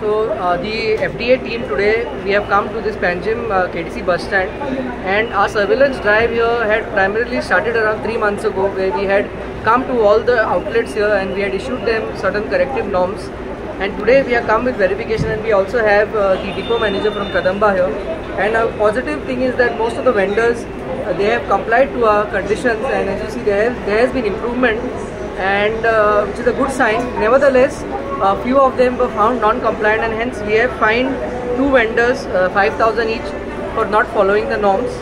The FDA team today, we have come to this Panjim KTC bus stand, and our surveillance drive here had primarily started around 3 months ago, where we had come to all the outlets here and we had issued them certain corrective norms. And today we have come with verification, and we also have the depot manager from Kadamba here. And a positive thing is that most of the vendors, they have complied to our conditions, and as you see there has been improvement, and which is a good sign. Nevertheless, a few of them were found non-compliant, and hence we have fined 2 vendors 5,000 each for not following the norms.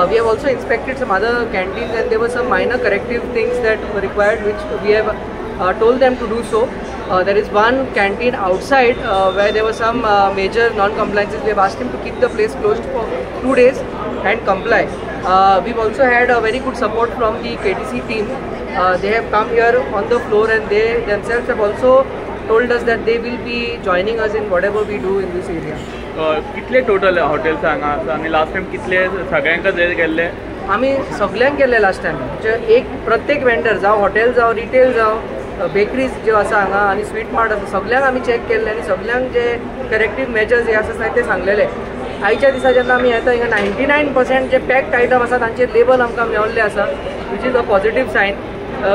We have also inspected some other canteens, and there were some minor corrective things that were required, which we have told them to do so. There is one canteen outside where there were some major non-compliances. We have asked him to keep the place closed for 2 days and comply. We've also had a very good support from the KTC team. They have come here on the floor, and they themselves have also told us that they will be joining us in whatever we do in this area. कितले total hotel सांगा आणि last time कितले सगळ्यांका जे गेल्ले? आम्ही सगळ्यांक केले last time. म्हणजे एक प्रत्येक वेंडर जावं हॉटेल जावं रिटेल जावं बेकरीज ज्यो आसा हांगा आनी स्वीट मार्ट आसा सगळ्यांक आमी चॅक केल्ले, आनी सगळ्यांक जे करेक्टीव मेजर्स जे आसा ते सांगलेले. आयच्या दिसा जेन्ना आमी येता हिंगा 99% जे पॅक्ड आयटम आसा तांचे लेबल आमकां मेळिल्ले आसा, which is a positive sign.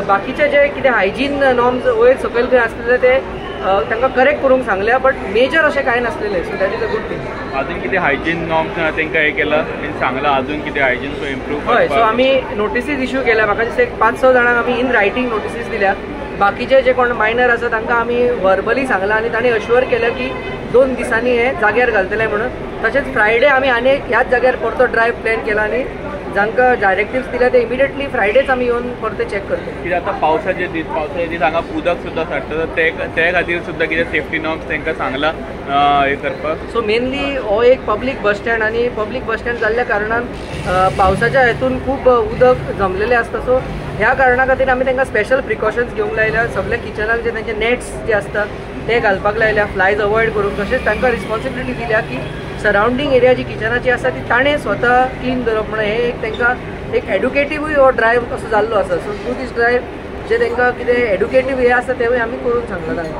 बाकीचे जे कितें हायजीन नॉर्म्स वयर सकयल खंय आसलेले ते तांकां करेक्ट करूंक सांगल्या, बट मेजर अशें कांय नासलेले. So that is a good thing. अजून कितें हायजीन नॉर्म्स तांकां हें केला सांगला अजून कितें हायजीन सो इम्प्रूव? हय, सो आमी नोटिसीस इश्यू केल्या. म्हाका दिसता एक 5-6 जाणांक आमी इन रायटींग नोटिसीस दिल्या. बाकीचे जे कोण मायनर आसा तांकां आमी वर्बली सांगला, आनी तांणी अश्युअर केलें की 2 दिसांनी हे जाग्यार घालतले म्हणून. तशेंच फ्रायडे आमी आनी एक ह्याच जाग्यार परतो ड्रायव्ह प्लॅन केला, आनी जांकां डायरेक्टिव्स दिल्या ते इमिडिएटली फ्रायडेच आमी येवन परते चॅक करतले. कित्याक आतां पावसाचे दीस हांगा उदक सुद्दां साठता, ते खातीर सुद्दां कितें सेफ्टी नॉर्म्स तांकां सांगला हें करपाक? सो मेनली हो एक पब्लीक बस स्टँड, आनी पब्लीक बस स्टँड जाल्ल्या कारणान पावसाच्या हेतून खूब उदक जमलेलें आसता. सो ह्या कारणा खातीर आमी तांकां स्पेशल प्रिकॉशन्स घेवंक लायल्या. सगळ्या किचनाक जे तांचे नेट्स जे आसता ते घालपाक लायल्या, फ्लायज अवॉयड करूंक. तशेंच तांकां रिस्पॉन्सिबिलिटी दिल्या की सरावंडींग एरिया जी किचनाची आसा ती ताणें स्वता क्लीन करप. म्हणून हे एक तांकां एक एड्युकेटिव्हूय हो ड्रायव्ह असो जाल्लो आसा. सो थ्रू दीस ड्रायव्ह जे तांकां कितें एड्युकेटीव हे आसा तेवूय आमी करून सांगला तांकां.